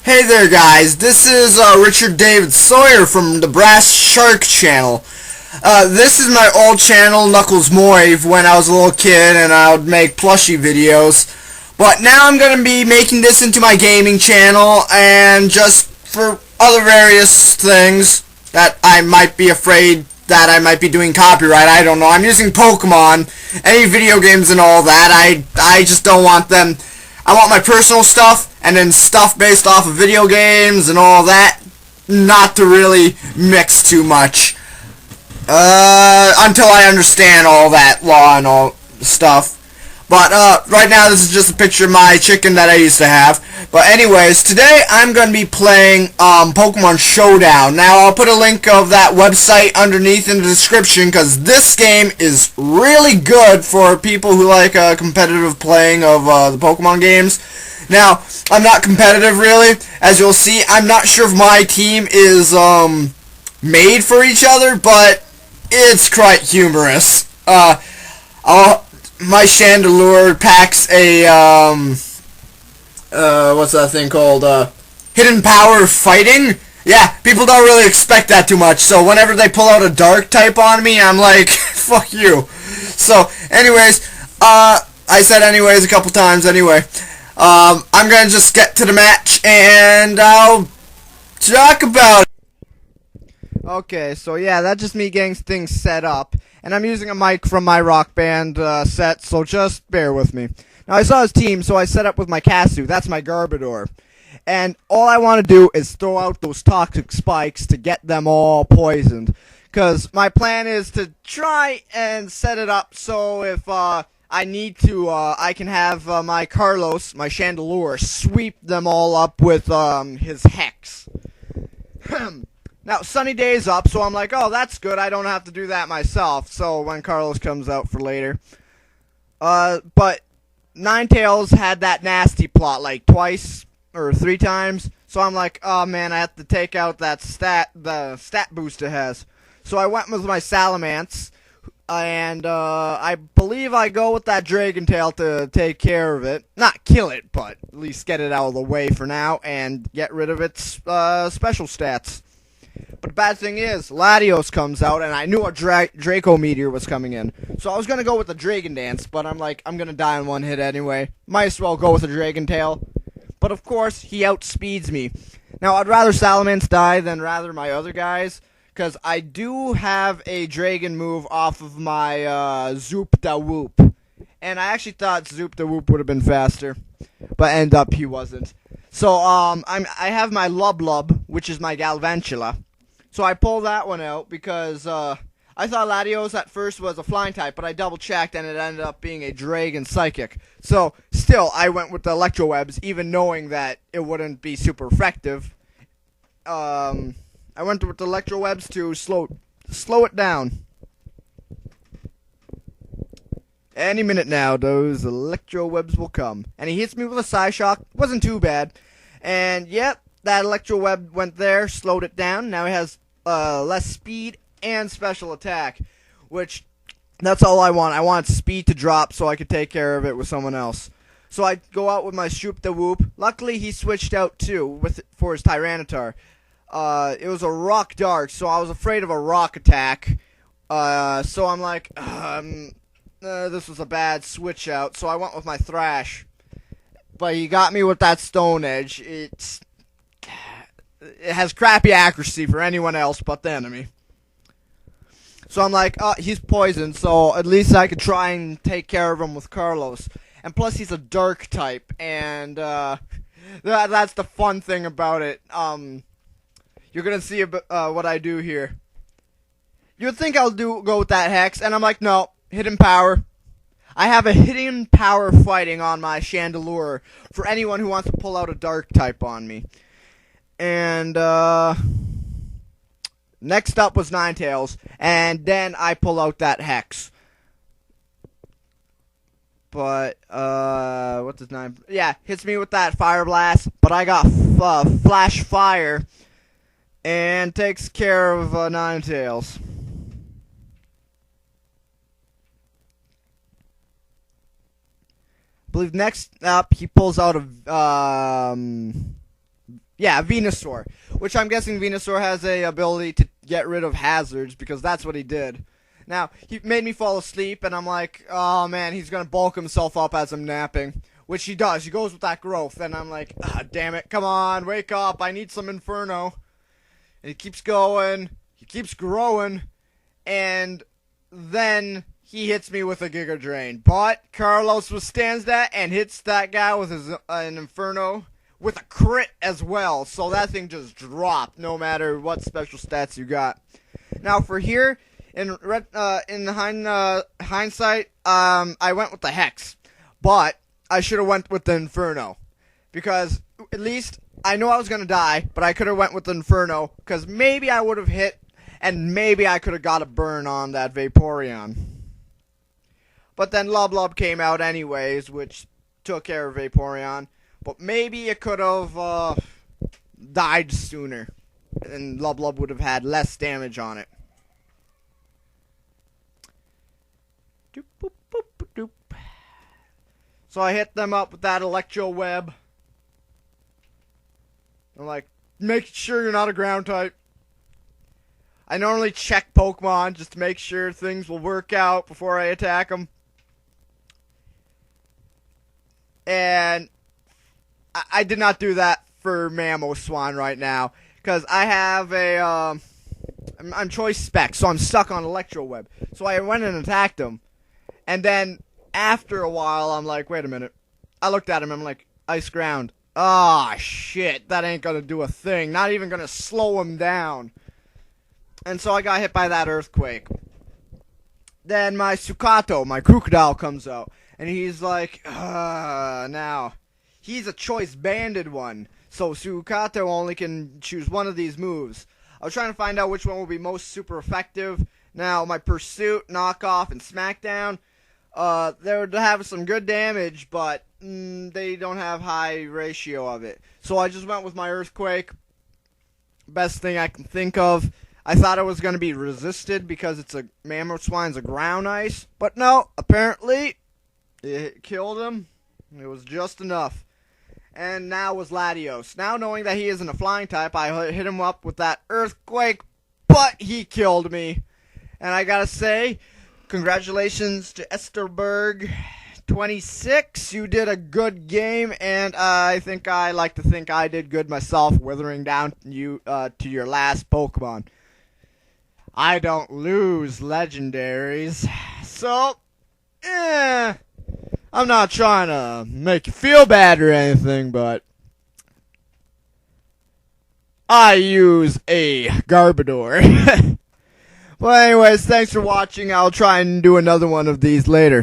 Hey there guys, this is Richard David Sawyer from the Brass Shark channel. This is my old channel, Knuckles Moive, when I was a little kid and I would make plushie videos. But now I'm going to be making this into my gaming channel and just for other various things that I might be afraid that I might be doing copyright. I don't know. I'm using Pokemon, any video games and all that. I just don't want them. I want my personal stuff and then stuff based off of video games and all that not to really mix too much until I understand all that law and all stuff. But right now this is just a picture of my chicken that I used to have. But anyways, today I'm going to be playing Pokemon Showdown. Now I'll put a link of that website underneath in the description because this game is really good for people who like competitive playing of the Pokemon games. Now, I'm not competitive really. As you'll see, I'm not sure if my team is made for each other, but it's quite humorous. My Chandelure packs a, what's that thing called, Hidden Power Fighting? Yeah, people don't really expect that too much, so whenever they pull out a Dark type on me, I'm like, fuck you. So, anyways, I said anyways a couple times anyway. I'm gonna just get to the match, and I'll talk about it. Okay, so yeah, that's just me getting things set up. And I'm using a mic from my Rock Band set, so just bear with me. Now, I saw his team, so I set up with my Casu. That's my Garbodor. And all I want to do is throw out those toxic spikes to get them all poisoned. Because my plan is to try and set it up so if I need to, I can have my Carlos, my Chandelure, sweep them all up with his Hex. Now, Sunny Day's up, so I'm like, oh, that's good. I don't have to do that myself. So when Carlos comes out for later. But Ninetales had that nasty plot like twice or 3 times. So I'm like, oh man, I have to take out that the stat boost it has. So I went with my Salamence. And I believe I go with that Dragon Tail to take care of it. Not kill it, but at least get it out of the way for now and get rid of its special stats. But the bad thing is, Latios comes out, and I knew a Draco Meteor was coming in. So I was going to go with the Dragon Dance, but I'm like, I'm going to die in one hit anyway. Might as well go with a Dragon Tail. But of course, he outspeeds me. Now, I'd rather Salamence die than rather my other guys, because I do have a Dragon move off of my Zoop da Whoop. And I actually thought Zoop da Whoop would have been faster, but end up he wasn't. So, I have my Lub Lub, which is my Galvantula. So I pulled that one out because I thought Latios at first was a flying type, but I double checked and it ended up being a Dragon Psychic. So still, I went with the Electro Webs, even knowing that it wouldn't be super effective. I went with the Electro Webs to slow it down. Any minute now, those Electro Webs will come. And he hits me with a Psyshock. Wasn't too bad. And yep, that Electro Web went there, slowed it down. Now he has less speed and special attack, which that's all I want. I want speed to drop so I could take care of it with someone else. So I go out with my Shoop da Whoop. Luckily, he switched out too for his Tyranitar. It was a Rock Dark, so I was afraid of a Rock attack. So I'm like, this was a bad switch out. So I went with my Thrash. But he got me with that Stone Edge. It has crappy accuracy for anyone else but the enemy. So I'm like, oh, he's poisoned, so at least I could try and take care of him with Carlos. And plus he's a Dark type, and that's the fun thing about it. You're gonna see what I do here. You'd think I'll go with that Hex, and I'm like, no, Hidden Power. I have a Hidden Power Fighting on my Chandelure for anyone who wants to pull out a Dark type on me. And next up was Ninetales, and then I pull out that Hex. But what does hits me with that Fire Blast, but I got Flash Fire and takes care of Ninetales. believe next up he pulls out a Yeah, Venusaur. Which I'm guessing Venusaur has a ability to get rid of hazards because that's what he did. Now, he made me fall asleep, and I'm like, oh man, he's gonna bulk himself up as I'm napping. Which he does. He goes with that growth, and I'm like, ah, damn it, come on, wake up, I need some Inferno. And he keeps going, he keeps growing, and then he hits me with a Giga Drain. But Carlos withstands that and hits that guy with an Inferno with a crit as well. So that thing just dropped no matter what special stats you got. Now for here, in hindsight, I went with the Hex. But I should have went with the Inferno. Because at least I know I was going to die, but I could have went with the Inferno. Because maybe I would have hit, and maybe I could have got a burn on that Vaporeon. But then Lub came out anyways, which took care of Vaporeon. But maybe it could have died sooner. And Lub would have had less damage on it. Doop, boop, boop, boop, doop. So I hit them up with that Electro Web. I'm like, make sure you're not a ground type. I normally check Pokemon just to make sure things will work out before I attack them. And I did not do that for Mamoswine right now. Because I have a, I'm choice spec, so I'm stuck on Electro Web. So I went and attacked him. And then, after a while, I'm like, wait a minute. I looked at him, I'm like, Ice Ground. Ah, shit, that ain't gonna do a thing. Not even gonna slow him down. And so I got hit by that Earthquake. Then my Sukato, my Crocodile, comes out. And he's like, now. He's a choice banded one. So Sukato only can choose one of these moves. I was trying to find out which one will be most super effective. Now, my Pursuit, Knockoff, and Smackdown, they would have some good damage, but they don't have high ratio of it. So I just went with my Earthquake. Best thing I can think of. I thought it was going to be resisted because it's a Mamoswine's a ground ice. But no, apparently it killed him. It was just enough. And now was Latios. Now knowing that he isn't a flying type, I hit him up with that Earthquake, but he killed me. And I gotta say, congratulations to Esterberg 26. You did a good game, and I like to think I did good myself, withering down you to your last Pokemon. I don't lose legendaries, so I'm not trying to make you feel bad or anything, but I use a Garbodor. Well, anyways, thanks for watching. I'll try and do another one of these later.